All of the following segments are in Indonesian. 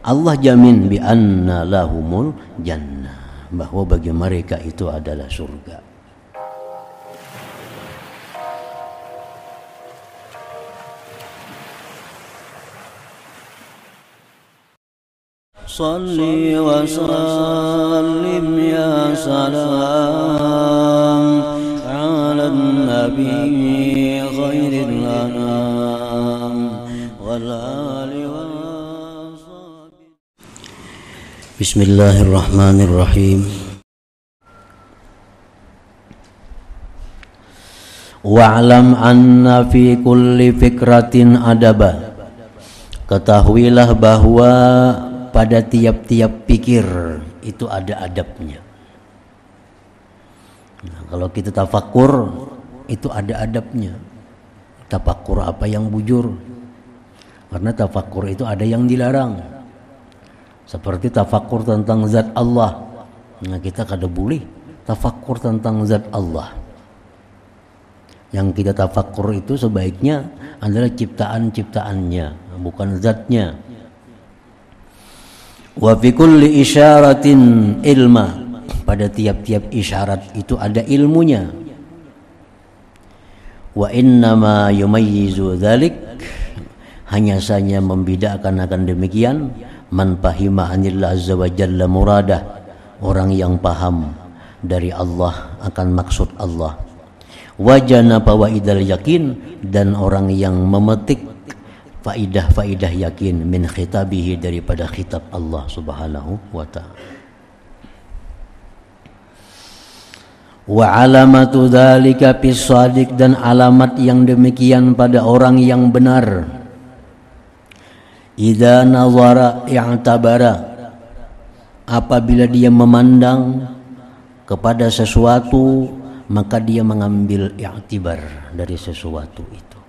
Allah jamin bi anna lahumul jannah, bahwa bagi mereka itu adalah surga. Salli wa sallim ya salam ala nabi khairil anam wal ali wa sahbihi. Bismillahirrahmanirrahim. Wa'lam anna fi kulli fikratin adaba. Ketahuilah bahwa pada tiap-tiap pikir itu ada adabnya. Nah, kalau kita tafakur itu ada adabnya. Tafakur apa yang bujur? Karena tafakur itu ada yang dilarang. Seperti tafakur tentang zat Allah. Nah, kita kada boleh tafakur tentang zat Allah. Yang kita tafakur itu sebaiknya adalah ciptaan-ciptaannya, bukan zatnya. Wa fi kulli isyaratin ilma, pada tiap-tiap isyarat itu ada ilmunya. Wa innama yumayyizu dzalik, hanya saja membedakan akan demikian, man fahima anillah azza wa jalla muradah, orang yang paham dari Allah akan maksud Allah. Wa janaba waidal yakin, dan orang yang memetik faidah-faidah yakin min khitabihi, daripada khitab Allah subhanahu wa ta'ala. Wa alamatu dzalika fis shadiq, dan alamat yang demikian pada orang yang benar. Idza nazara i'tabara, apabila dia memandang kepada sesuatu maka dia mengambil i'tibar dari sesuatu itu.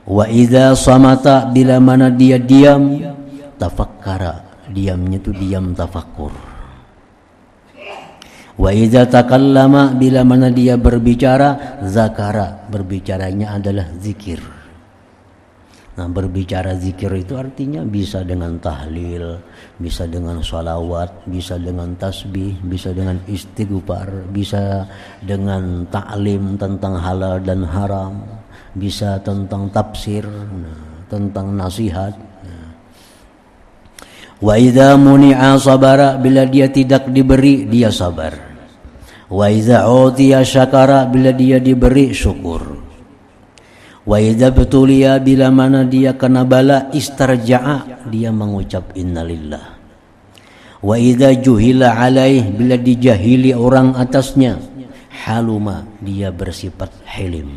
Wa idza samata, bila mana dia diam, tafakkara, diamnya itu diam tafakkur. Wa idza takallama, bila mana dia berbicara, zakara, berbicaranya adalah zikir. Nah, berbicara zikir itu artinya bisa dengan tahlil, bisa dengan sholawat, bisa dengan tasbih, bisa dengan istighfar, bisa dengan ta'lim tentang halal dan haram, bisa tentang tafsir, tentang nasihat. Wa idza muni'a sabara, bila dia tidak diberi dia sabar. Wa idza utiya syakara, bila dia diberi syukur. Wa idza betulia, bila mana dia kena bala, istarja'a, dia mengucap innalillah. Wa idza juhila alaih, bila dijahili orang atasnya, haluma, dia bersifat hilim.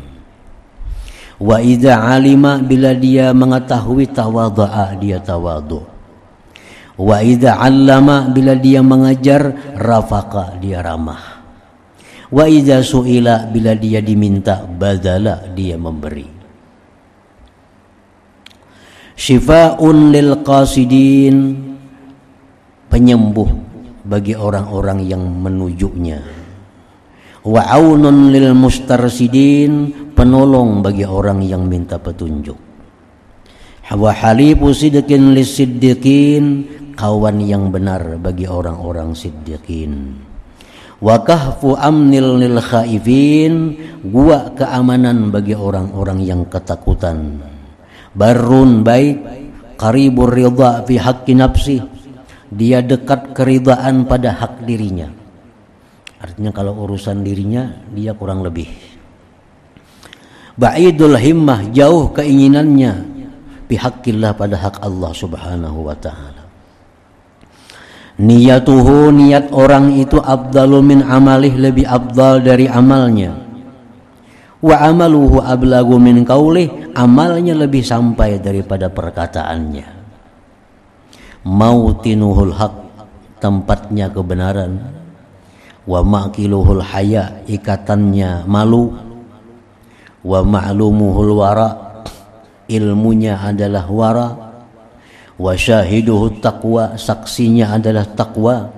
Wa idza alima, bila dia mengetahui, tawadha'a, dia tawadhu. Wa idza 'allama, bila dia mengajar, rafaqa, dia ramah. Wa idza su'ila, bila dia diminta, badala, dia memberi. Syifa'un lil qasidin, penyembuh bagi orang-orang yang menujunya. Wa aunun lil mustarsidin, penolong bagi orang yang minta petunjuk. Wa halifu sidqin lisiddiqin, kawan yang benar bagi orang-orang siddiqin. Wa kahfu amnil lil khaifin, gua keamanan bagi orang-orang yang ketakutan. Barrun, baik, qaribur ridha fi haqqi nafsi, dia dekat keridhaan pada hak dirinya. Artinya kalau urusan dirinya dia kurang lebih. Ba'idul himmah, jauh keinginannya, bihaqqillah, pada hak Allah subhanahu wa ta'ala. Niyatuhu, niat orang itu, afdalu min amalih, lebih afdal dari amalnya. Wa amaluhu ablagu min qaulih, amalnya lebih sampai daripada perkataannya. Mautinuhul haq, tempatnya kebenaran. Wa maqiluhul haya, ikatannya malu. Wa ma'lumuhul wara, ilmunya adalah wara. Wa syahiduhut taqwa, saksinya adalah taqwa.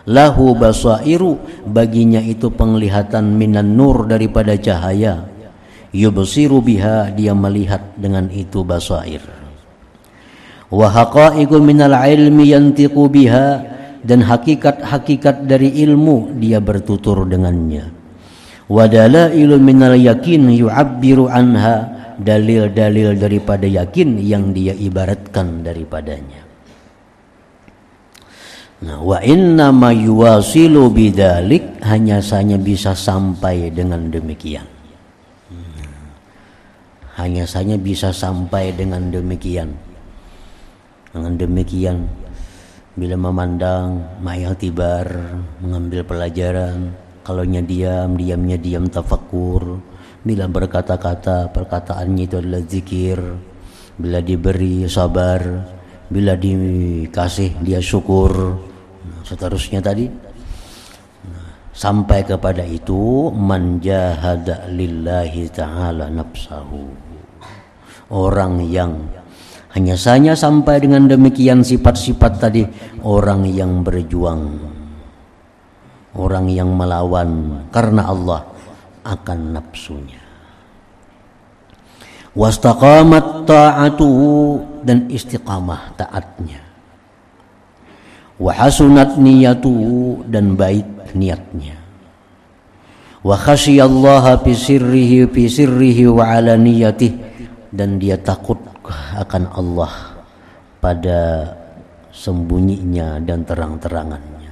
Lahu basairu, baginya itu penglihatan minan nur, daripada cahaya. Yubsiru biha, dia melihat dengan itu basair. wa haqa'iqu minal ilmi yantiqu biha, dan hakikat-hakikat dari ilmu dia bertutur dengannya. Wa dalailu minal yakin yu'abbiru anha, dalil-dalil daripada yakin yang dia ibaratkan daripadanya. Nah, wa inna ma yuwasilu bidzalik, hanya saja bisa sampai dengan demikian. Hanya saja bisa sampai dengan demikian. Dengan demikian, bila memandang ma'yatibar, mengambil pelajaran, kalaunya diamnya diam tafakkur, bila berkata-kata, perkataannya itu adalah zikir, bila diberi sabar, bila dikasih dia syukur, seterusnya tadi. Sampai kepada itu, man jahada lillahi ta'ala nafsahu, orang yang hanya saja sampai dengan demikian sifat-sifat tadi, orang yang berjuang, orang yang melawan karena Allah akan nafsunya. Wastaqamat ta'atuhu, dan istiqamah taatnya. Wa hasunat niyatuhu, dan baik niatnya. Wa khasyiyallaha fi sirrihi wa alaniyatihi, dan dia takut akan Allah pada sembunyinya dan terang-terangannya.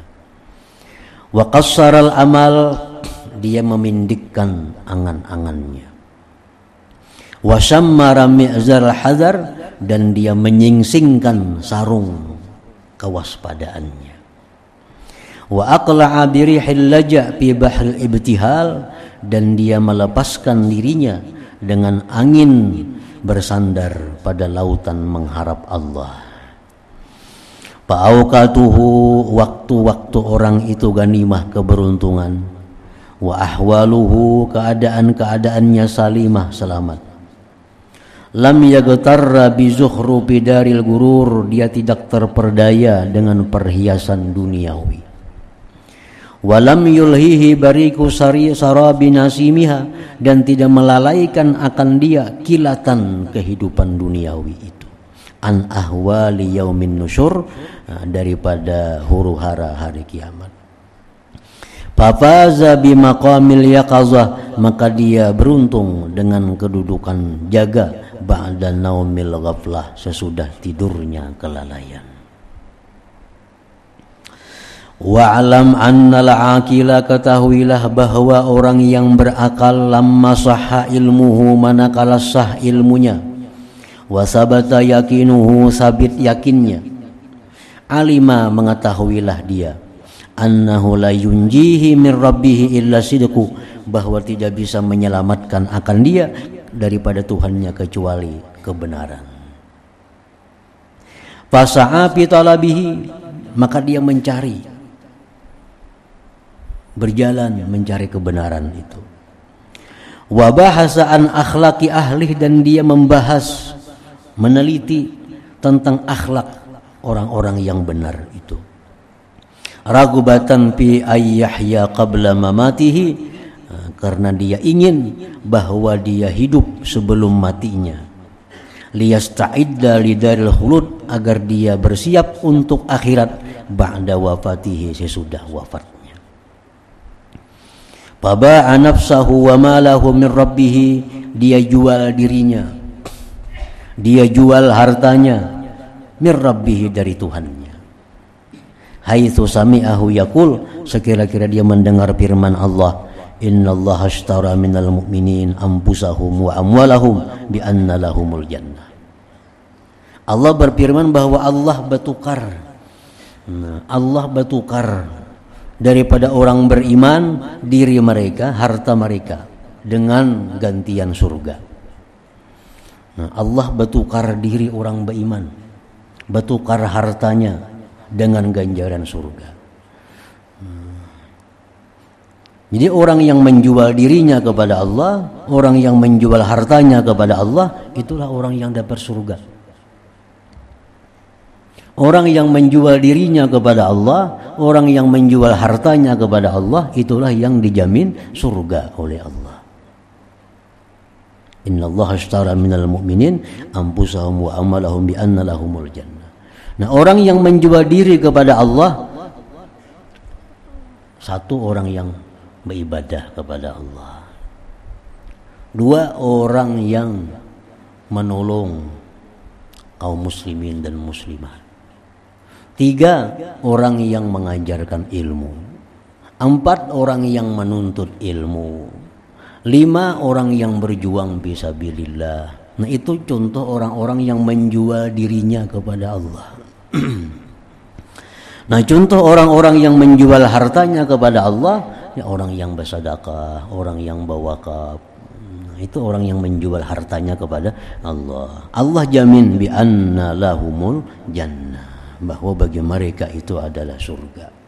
Wa qassaral amal, dia memindikkan angan-angannya. Wa syammara mi'zal hadar, dan dia menyingsingkan sarung kewaspadaannya. Wa aqla'a birihil laja' fi bahril ibtihal, dan dia melepaskan dirinya dengan angin bersandar pada lautan mengharap Allah. Fa'awqatuhu, waktu-waktu orang itu ganimah keberuntungan. Wa ahwaluhu, keadaan-keadaannya salimah selamat. Lam yaghtarra bi zukhrufi daril gurur, dia tidak terperdaya dengan perhiasan duniawi. Walam yulhihi bariku sarabi nasimiha, dan tidak melalaikan akan dia kilatan kehidupan duniawi itu. An ahwali yaumin nusyur, daripada huru-hara hari kiamat. Fafaza bimaqamil yaqazah, maka dia beruntung dengan kedudukan jaga ba'da naumil ghaflah, sesudah tidurnya kelalaian. Wa'alam annal aqila, ketahuilah bahwa orang yang berakal, lamma sahha ilmuhu, manakala sah ilmunya, wa sabata yakinuhu, sabit yakinnya, alima, mengetahuilah dia, annahu la yunjihi min rabbih illa sidqu, bahwa tidak bisa menyelamatkan akan dia daripada Tuhannya kecuali kebenaran. Fasa'a fi talabihi, maka dia mencari, berjalan mencari kebenaran itu. Wa bahasa an akhlaqi ahli, dan dia membahas, meneliti tentang akhlak orang-orang yang benar itu. Ragubatan fi ayyahya qabla mamatihi, karena dia ingin bahwa dia hidup sebelum matinya. Liyasta'idda lidaril khulud, agar dia bersiap untuk akhirat ba'da wafatihi, sesudah wafatnya. Faba'a nafsahu wa malahu min rabbih, dia jual dirinya, dia jual hartanya, min rabbih, dari Tuhannya. Haitsu sami'ahu yaqul, sekira-kira dia mendengar firman Allah, innallaha ashtara minal mu'minin anfusahum wa amwalahum bi anna lahumul jannah. Allah berfirman bahwa Allah bertukar daripada orang beriman diri mereka, harta mereka, dengan gantian surga. Allah bertukar diri orang beriman, bertukar hartanya dengan ganjaran surga. Jadi orang yang menjual dirinya kepada Allah, orang yang menjual hartanya kepada Allah, itulah orang yang dapat surga. Orang yang menjual dirinya kepada Allah, orang yang menjual hartanya kepada Allah, itulah yang dijamin surga oleh Allah. Innallaha ashtara minal mu'minin anfusahum wa amwalahum bi anna lahumul jannah. Nah, orang yang menjual diri kepada Allah, satu, orang yang beribadah kepada Allah. Dua, orang yang menolong kaum muslimin dan muslimat. Tiga, orang yang mengajarkan ilmu. Empat, orang yang menuntut ilmu. Lima, orang yang berjuang fisabilillah. Nah, itu contoh orang-orang yang menjual dirinya kepada Allah. Nah, contoh orang-orang yang menjual hartanya kepada Allah, ya orang yang bersedekah, orang yang berwakaf. Itu orang yang menjual hartanya kepada Allah. Allah jamin bi anna lahumul jannah, bahwa bagi mereka itu adalah surga.